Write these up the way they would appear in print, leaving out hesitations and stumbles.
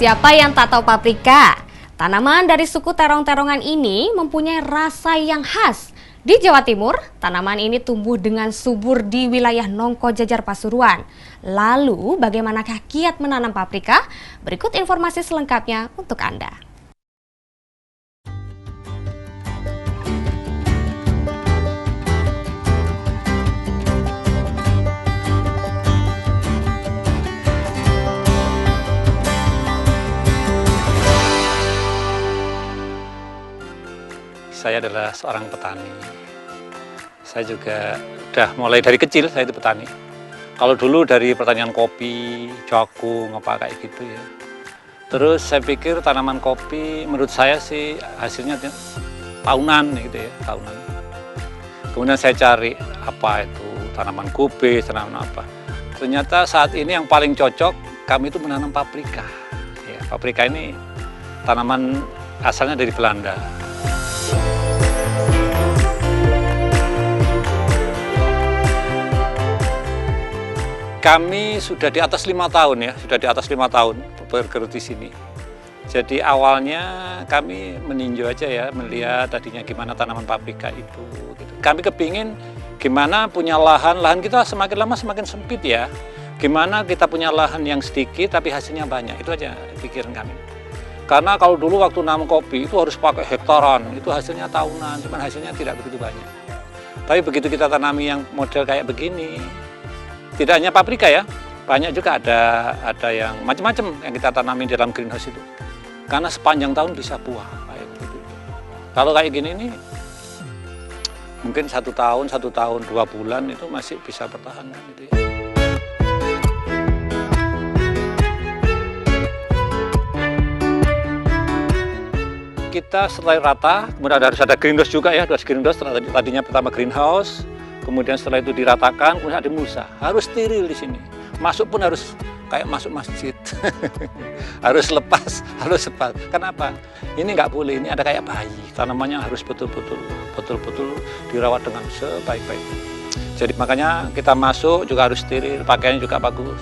Siapa yang tak tahu paprika? Tanaman dari suku terong-terongan ini mempunyai rasa yang khas. Di Jawa Timur, tanaman ini tumbuh dengan subur di wilayah Nongko Jajar Pasuruan. Lalu, bagaimanakah kiat menanam paprika? Berikut informasi selengkapnya untuk Anda. Saya adalah seorang petani. Saya juga udah mulai dari kecil, saya itu petani. Kalau dulu dari pertanian kopi, jagung, apa kayak gitu ya. Terus saya pikir tanaman kopi menurut saya sih hasilnya tahunan gitu ya, tahunan. Kemudian saya cari apa itu tanaman kubis, tanaman apa. Ternyata saat ini yang paling cocok kami itu menanam paprika. Ya, paprika ini tanaman asalnya dari Belanda. Kami sudah di atas 5 tahun ya, sudah di atas 5 tahun bergelut di sini. Jadi awalnya kami meninjau aja ya, melihat tadinya gimana tanaman paprika itu. Gitu. Kami kepingin gimana punya lahan kita semakin lama semakin sempit ya. Gimana kita punya lahan yang sedikit tapi hasilnya banyak, itu aja pikiran kami. Karena kalau dulu waktu nanam kopi itu harus pakai hektaran, itu hasilnya tahunan, cuman hasilnya tidak begitu banyak. Tapi begitu kita tanami yang model kayak begini, tidak hanya paprika ya, banyak juga ada yang macam-macam yang kita tanami di dalam greenhouse itu. Karena sepanjang tahun bisa buah kayak begitu. Kalau kayak gini nih, mungkin 1 tahun, 2 bulan itu masih bisa bertahan gitu ya. Kita setelah rata, kemudian harus ada greenhouse juga ya, harus greenhouse tadinya pertama greenhouse. Kemudian setelah itu diratakan, kemudian ada mulsa. Harus steril di sini. Masuk pun harus kayak masuk masjid. Harus lepas, harus cepat. Kenapa? Ini nggak boleh, ini ada kayak bayi. Tanamannya harus betul-betul dirawat dengan sebaik-baiknya. Jadi makanya kita masuk juga harus steril, pakaiannya juga bagus.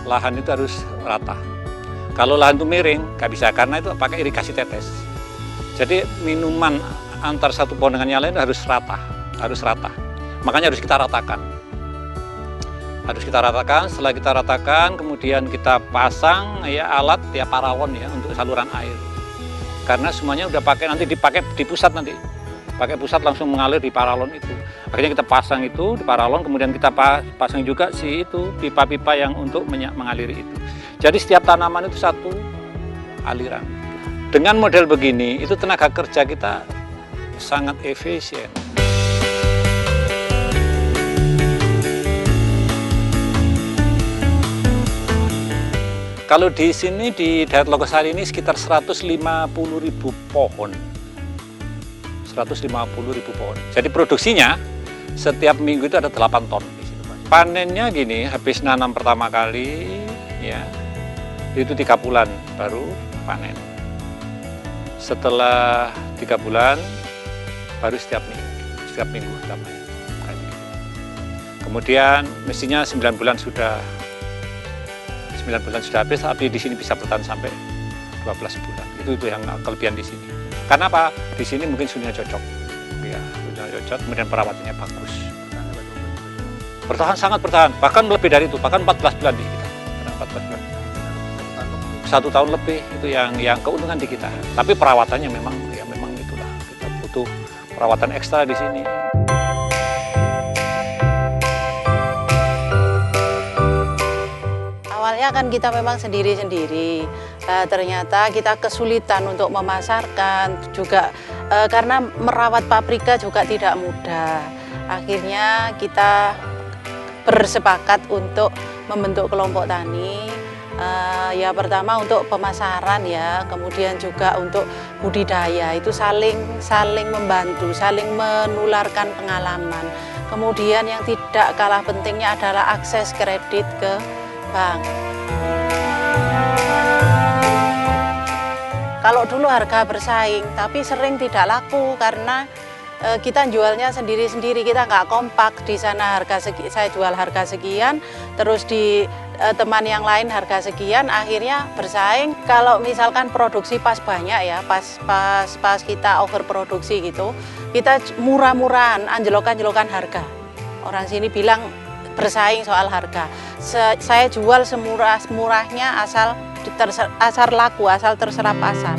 Lahan itu harus rata. Kalau lahan itu miring, nggak bisa, karena itu pakai irigasi tetes. Jadi minuman antar satu pohon dengan yang lain harus rata. Makanya harus kita ratakan. Setelah kita ratakan, kemudian kita pasang ya alat ya paralon ya untuk saluran air. Karena semuanya udah dipakai di pusat nanti. Pakai pusat langsung mengalir di paralon itu. Akhirnya kita pasang itu di paralon, kemudian kita pasang juga pipa-pipa yang untuk mengaliri itu. Jadi setiap tanaman itu satu aliran. Dengan model begini, itu tenaga kerja kita sangat efisien. Kalau di sini, di daerah Logosari ini sekitar 150.000 pohon. 150.000 pohon. Jadi produksinya setiap minggu itu ada 8 ton. Panennya gini, habis nanam pertama kali, ya itu 3 bulan baru panen. Setelah 3 bulan, baru setiap minggu kita main. Kemudian mestinya 9 bulan sudah habis, tapi di sini bisa bertahan sampai 12 bulan. Itu yang kelebihan di sini. Karena apa? Di sini mungkin suhunya cocok. Ya, suhunya cocok, kemudian perawatannya bagus. Sangat bertahan, bahkan lebih dari itu, bahkan 14 bulan di kita. 14 bulan. 1 tahun lebih itu yang keuntungan di kita. Tapi perawatannya memang itulah, kita butuh perawatan ekstra di sini. Awalnya kan kita memang sendiri-sendiri. Ternyata kita kesulitan untuk memasarkan juga karena merawat paprika juga tidak mudah. Akhirnya kita bersepakat untuk membentuk kelompok tani. Ya pertama untuk pemasaran ya, kemudian juga untuk budidaya itu saling membantu, saling menularkan pengalaman. Kemudian yang tidak kalah pentingnya adalah akses kredit ke bank. Kalau dulu harga bersaing, tapi sering tidak laku karena kita jualnya sendiri-sendiri, kita nggak kompak. Di sana saya jual harga sekian, terus di teman yang lain harga sekian, akhirnya bersaing. Kalau misalkan produksi pas banyak ya, pas kita overproduksi gitu, kita murah-murahan, anjlok-anjlokan harga. Orang sini bilang bersaing soal harga. Saya jual semurah-murahnya asal laku, asal terserap pasar.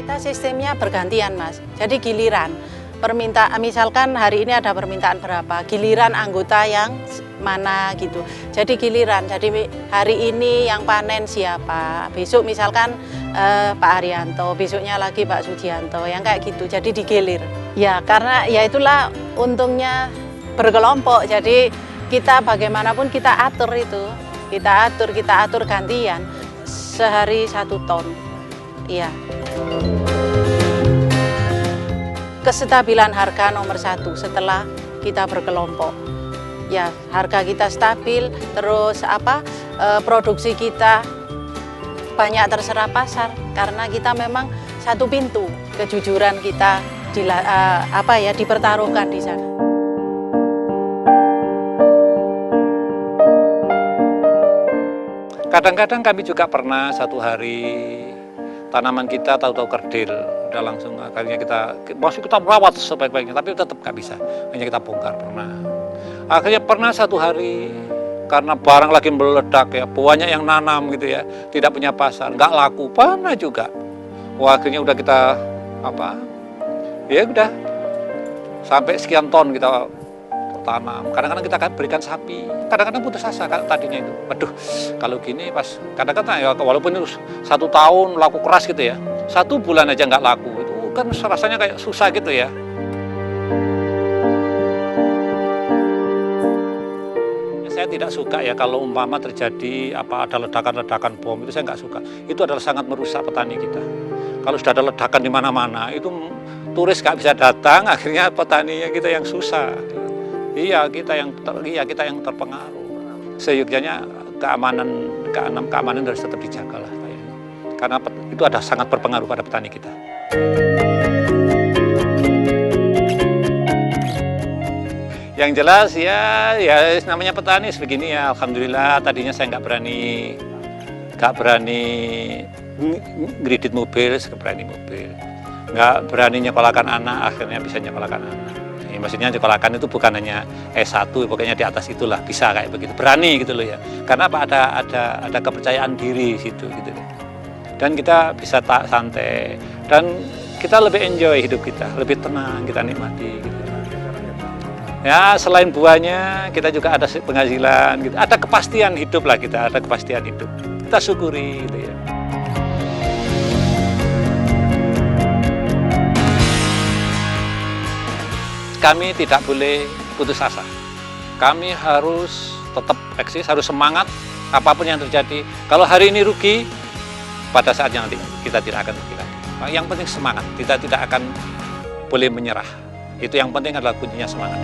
Kita sistemnya bergantian, Mas. Jadi giliran. Misalkan hari ini ada permintaan berapa, giliran anggota yang mana gitu. Jadi giliran, jadi hari ini yang panen siapa, besok misalkan Pak Haryanto, besoknya lagi Pak Sujianto, yang kayak gitu. Jadi digilir. Ya karena ya itulah untungnya berkelompok. Jadi kita bagaimanapun kita atur itu, kita atur gantian. Sehari 1 ton. Iya. Kestabilan harga nomor 1 setelah kita berkelompok. Ya, harga kita stabil, terus produksi kita banyak terserap pasar karena kita memang satu pintu. Kejujuran kita dipertaruhkan di sana. Kadang-kadang kami juga pernah satu hari tanaman kita tahu-tahu kerdil, udah langsung akhirnya kita merawat sebaik-baiknya, tapi tetap nggak bisa, hanya kita bongkar pernah. Akhirnya pernah satu hari karena barang lagi meledak ya, banyak yang nanam gitu ya, tidak punya pasar, nggak laku, pernah juga. Wah, akhirnya udah kita ya udah sampai sekian ton kita tanam. Kadang-kadang kita berikan sapi, kadang-kadang putus asa tadinya itu. Waduh, kalau gini pas kadang-kadang ya walaupun itu 1 tahun laku keras gitu ya, 1 bulan aja nggak laku, itu kan rasanya kayak susah gitu ya. Saya tidak suka ya kalau umpama terjadi ada ledakan-ledakan bom, itu saya nggak suka. Itu adalah sangat merusak petani kita. Kalau sudah ada ledakan di mana-mana, itu turis nggak bisa datang, akhirnya petaninya kita yang susah. Iya, kita yang terpengaruh. Seyogyanya keamanan harus tetap dijaga lah, karena itu ada sangat berpengaruh pada petani kita. Yang jelas ya namanya petani sebegini ya, alhamdulillah. Tadinya saya nggak berani ngredit mobil, berani mobil. Nggak berani nyekolahkan anak, akhirnya bisa nyekolahkan anak. Ya, maksudnya nyekolahkan itu bukan hanya S1, pokoknya di atas itulah bisa kayak begitu, berani gitu loh ya. Karena ada kepercayaan diri situ gitu deh. Dan kita bisa santai dan kita lebih enjoy hidup kita, lebih tenang kita nikmati gitu. Ya selain buahnya kita juga ada penghasilan gitu, ada kepastian hidup lah kita, ada kepastian hidup. Kita syukuri gitu ya. Kami tidak boleh putus asa. Kami harus tetap eksis, harus semangat apapun yang terjadi. Kalau hari ini rugi, pada saatnya nanti kita tidak akan rugi lagi. Yang penting semangat, kita tidak akan boleh menyerah. Itu yang penting adalah kuncinya semangat.